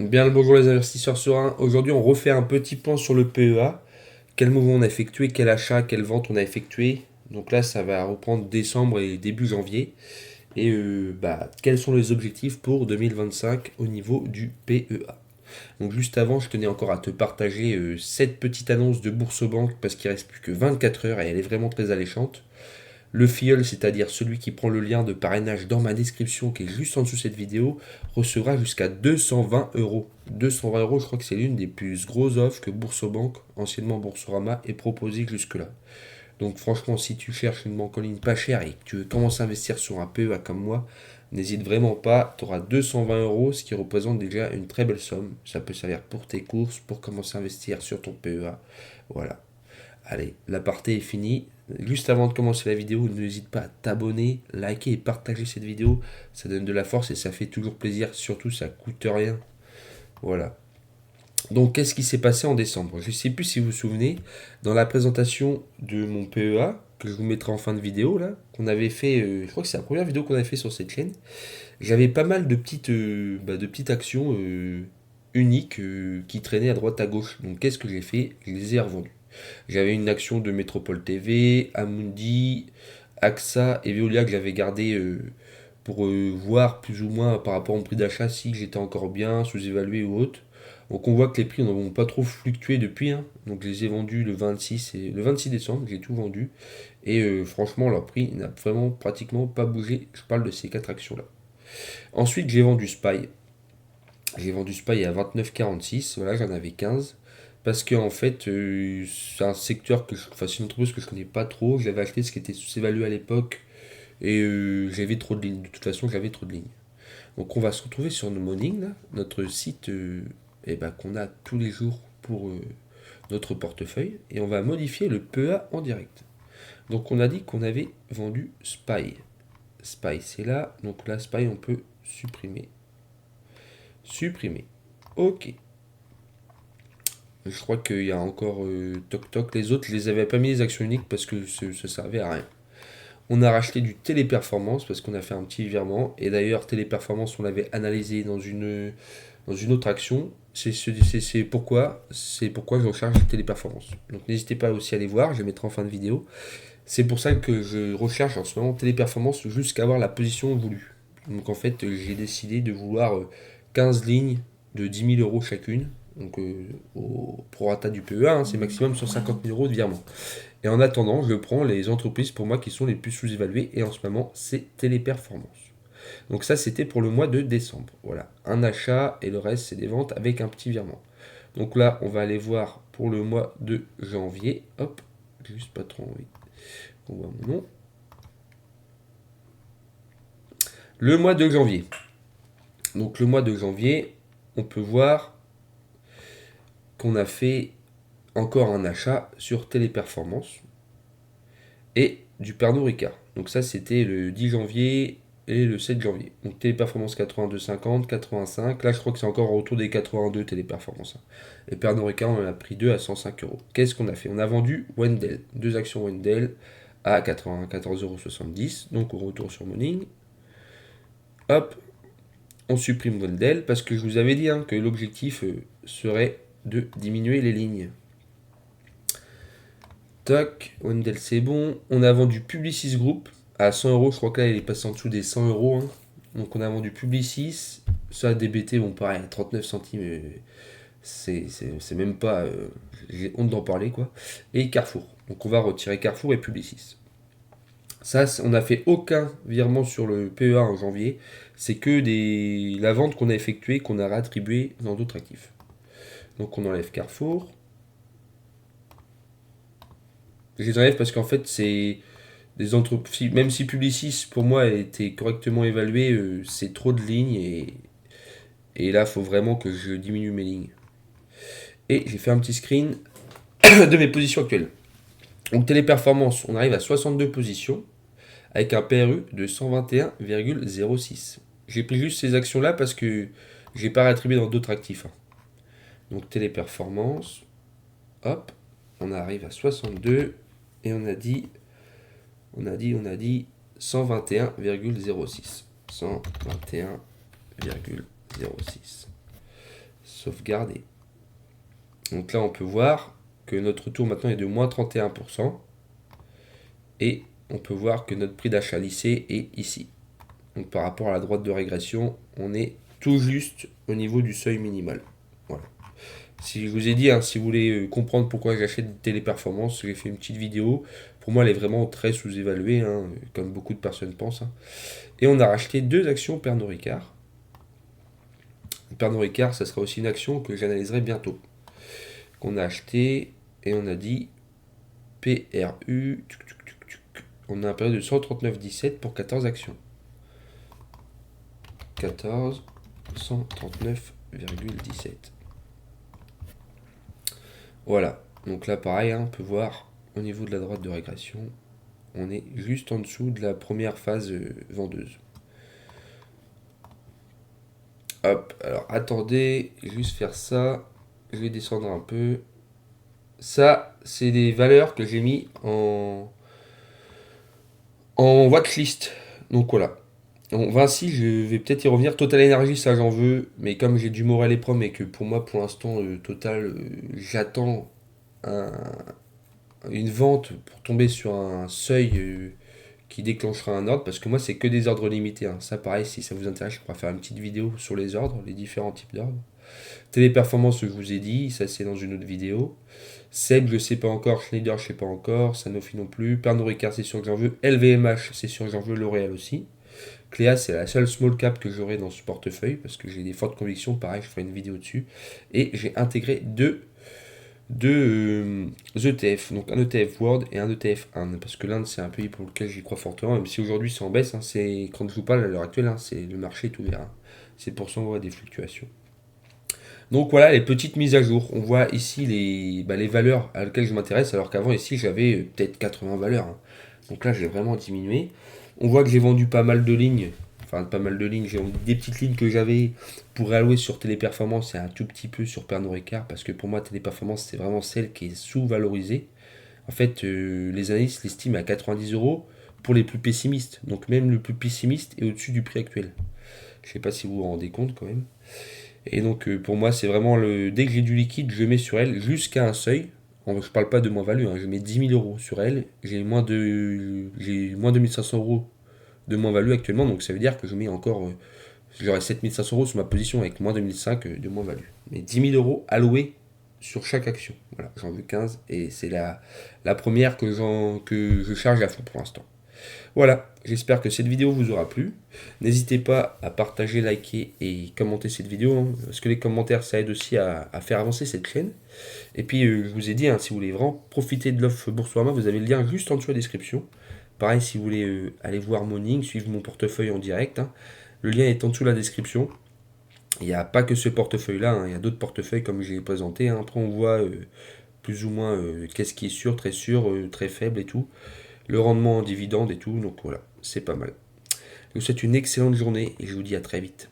Bien le bonjour les investisseurs sereins. Aujourd'hui, on refait un petit point sur le PEA. Quel mouvement on a effectué, quel achat, quelle vente on a effectué. Donc là, ça va reprendre décembre et début janvier. Et quels sont les objectifs pour 2025 au niveau du PEA. Donc juste avant, je tenais encore à te partager cette petite annonce de Boursorama parce qu'il reste plus que 24 heures et elle est vraiment très alléchante. Le filleul, c'est-à-dire celui qui prend le lien de parrainage dans ma description qui est juste en dessous de cette vidéo, recevra jusqu'à 220 euros. 220 euros, je crois que c'est l'une des plus grosses offres que Boursobank, anciennement Boursorama, ait proposée jusque-là. Donc franchement, si tu cherches une banque en ligne pas chère et que tu veux commencer à investir sur un PEA comme moi, n'hésite vraiment pas, tu auras 220 euros, ce qui représente déjà une très belle somme. Ça peut servir pour tes courses, pour commencer à investir sur ton PEA. Voilà. Allez, l'aparté est fini. Juste avant de commencer la vidéo, n'hésite pas à t'abonner, liker et partager cette vidéo. Ça donne de la force et ça fait toujours plaisir. Surtout, ça coûte rien. Voilà. Donc, qu'est-ce qui s'est passé en décembre? Je ne sais plus si vous vous souvenez, dans la présentation de mon PEA, que je vous mettrai en fin de vidéo, là, qu'on avait fait, je crois que c'est la première vidéo qu'on avait fait sur cette chaîne, j'avais pas mal de petites actions uniques qui traînaient à droite à gauche. Donc, qu'est-ce que j'ai fait? Je les ai revendues. J'avais une action de Métropole TV, Amundi, AXA et Veolia que j'avais gardé pour voir plus ou moins par rapport au prix d'achat si j'étais encore bien, sous-évalué ou autre. Donc on voit que les prix n'ont pas trop fluctué depuis, hein. Donc je les ai vendus le 26 décembre, j'ai tout vendu. Et franchement, leur prix n'a vraiment pratiquement pas bougé. Je parle de ces quatre actions-là. Ensuite, j'ai vendu Spy. J'ai vendu Spy à 29,46. Voilà, j'en avais 15. Parce que en fait, c'est un secteur c'est une entreprise que je connais pas trop. Je l'avais acheté ce qui était sous-évalué à l'époque. Et j'avais trop de lignes. De toute façon, j'avais trop de lignes. Donc on va se retrouver sur nos Morning, là, notre site qu'on a tous les jours pour notre portefeuille. Et on va modifier le PEA en direct. Donc on a dit qu'on avait vendu Spy. Spy, c'est là. Donc là, Spy, on peut supprimer. Supprimer. Ok. Je crois qu'il y a encore Toc Toc. Les autres, je les avais pas mis les actions uniques parce que ça servait à rien. On a racheté du Téléperformance parce qu'on a fait un petit virement. Et d'ailleurs, Téléperformance, on l'avait analysé dans une autre action. C'est pourquoi je recharge Téléperformance. Donc n'hésitez pas aussi à aller voir, je les mettrai en fin de vidéo. C'est pour ça que je recharge en ce moment Téléperformance jusqu'à avoir la position voulue. Donc en fait, j'ai décidé de vouloir 15 lignes de 10 000 euros chacune. Donc au prorata du PEA, hein, c'est maximum 150 000 euros de virement. Et en attendant, je prends les entreprises pour moi qui sont les plus sous-évaluées. Et en ce moment, c'est Téléperformance. Donc ça, c'était pour le mois de décembre. Voilà, un achat et le reste, c'est des ventes avec un petit virement. Donc là, on va aller voir pour le mois de janvier. Hop, juste pas trop envie qu'on voit mon nom. Le mois de janvier. Donc le mois de janvier, on peut voir qu'on a fait encore un achat sur Téléperformance et du Pernod Ricard. Donc ça, c'était le 10 janvier et le 7 janvier. Donc Téléperformance 82,50, 85. Là, je crois que c'est encore autour des 82 Téléperformance. Et Pernod Ricard, on en a pris deux à 105 euros. Qu'est-ce qu'on a fait? On a vendu Wendel, deux actions Wendel à 94,70 euros. Donc on retourne sur Morning. Hop, on supprime Wendel parce que je vous avais dit hein, que l'objectif serait de diminuer les lignes. Toc, Wendel c'est bon. On a vendu Publicis Group à 100 euros. Je crois que là il est passé en dessous des 100 euros. Hein. Donc on a vendu Publicis. Ça, DBT, bon pareil, 39 centimes. C'est même pas. J'ai honte d'en parler quoi. Et Carrefour. Donc on va retirer Carrefour et Publicis. Ça, on n'a fait aucun virement sur le PEA en janvier. C'est que la vente qu'on a effectuée, qu'on a réattribuée dans d'autres actifs. Donc on enlève Carrefour. Je les enlève parce qu'en fait, c'est des entreprises. Même si Publicis, pour moi, a été correctement évalué, c'est trop de lignes et là, il faut vraiment que je diminue mes lignes. Et j'ai fait un petit screen de mes positions actuelles. Donc Téléperformance, on arrive à 62 positions avec un PRU de 121,06. J'ai pris juste ces actions-là parce que j'ai pas réattribué dans d'autres actifs. Hein. Donc Téléperformance, hop, on arrive à 62 et on a dit 121,06. 121,06. sauvegarder. Donc là, on peut voir que notre taux maintenant est de moins 31%. Et on peut voir que notre prix d'achat lissé est ici. Donc par rapport à la droite de régression, on est tout juste au niveau du seuil minimal. Voilà. Si je vous ai dit, si vous voulez comprendre pourquoi j'achète des téléperformances, j'ai fait une petite vidéo. Pour moi, elle est vraiment très sous-évaluée, comme beaucoup de personnes pensent. Et on a racheté 2 actions Pernod Ricard. Pernod Ricard, ça sera aussi une action que j'analyserai bientôt. Qu'on a acheté et on a dit PRU. On a un période de 139,17 pour 14 actions. 14, 139,17. Voilà. Donc là, pareil, on peut voir au niveau de la droite de régression, on est juste en dessous de la première phase vendeuse. Hop, alors attendez, je vais juste faire ça. Je vais descendre un peu. Ça, c'est des valeurs que j'ai mis en watchlist. Donc voilà. Donc Vinci, je vais peut-être y revenir. Total Energy, ça j'en veux. Mais comme j'ai du Morel et Prom et que pour moi, pour l'instant, Total, j'attends une vente pour tomber sur un seuil qui déclenchera un ordre. Parce que moi, c'est que des ordres limités. Ça, pareil, si ça vous intéresse, je pourrais faire une petite vidéo sur les ordres, les différents types d'ordres. Téléperformance, je vous ai dit, ça c'est dans une autre vidéo. Seb, je sais pas encore. Schneider, je sais pas encore. Sanofi non plus. Pernod Ricard, c'est sûr que j'en veux. LVMH, c'est sûr que j'en veux. L'Oréal aussi. Cléa, c'est la seule small cap que j'aurai dans ce portefeuille parce que j'ai des fortes convictions. Pareil, je ferai une vidéo dessus. Et j'ai intégré deux ETF. Donc un ETF World et un ETF Inde. Parce que l'Inde, c'est un pays pour lequel j'y crois fortement. Même si aujourd'hui c'est en baisse. C'est, quand je vous parle à l'heure actuelle, c'est le marché est ouvert. C'est pour ça qu'on voit des fluctuations. Donc voilà les petites mises à jour. On voit ici les valeurs à lesquelles je m'intéresse, alors qu'avant ici j'avais peut-être 80 valeurs. Donc là j'ai vraiment diminué. On voit que j'ai vendu pas mal de lignes. Enfin pas mal de lignes, j'ai vendu des petites lignes que j'avais pour allouer sur Téléperformance et un tout petit peu sur Pernod Ricard, parce que pour moi Téléperformance c'est vraiment celle qui est sous-valorisée. En fait les analystes l'estiment à 90 euros pour les plus pessimistes. Donc même le plus pessimiste est au-dessus du prix actuel. Je sais pas si vous vous rendez compte quand même. Et donc pour moi c'est vraiment dès que j'ai du liquide je mets sur elle jusqu'à un seuil. Je parle pas de moins-value, je mets 10 000 euros sur elle, j'ai moins de 1500 euros de moins-value actuellement, donc ça veut dire que je mets encore, j'aurai 7500 euros sur ma position avec moins de 1500 de moins-value. Mais 10 000 euros alloués sur chaque action. Voilà, j'en veux 15 et c'est la première que je charge à fond pour l'instant. Voilà, j'espère que cette vidéo vous aura plu. N'hésitez pas à partager, liker et commenter cette vidéo, parce que les commentaires ça aide aussi à faire avancer cette chaîne. Et puis je vous ai dit, si vous voulez vraiment profiter de l'offre Boursorama, vous avez le lien juste en dessous de la description. Pareil, si vous voulez aller voir Morning, suivre mon portefeuille en direct, le lien est en dessous de la description. Il n'y a pas que ce portefeuille-là, il y a d'autres portefeuilles comme j'ai présenté. Après on voit plus ou moins qu'est-ce qui est sûr, très faible et tout. Le rendement en dividende et tout, donc voilà, c'est pas mal. Je vous souhaite une excellente journée et je vous dis à très vite.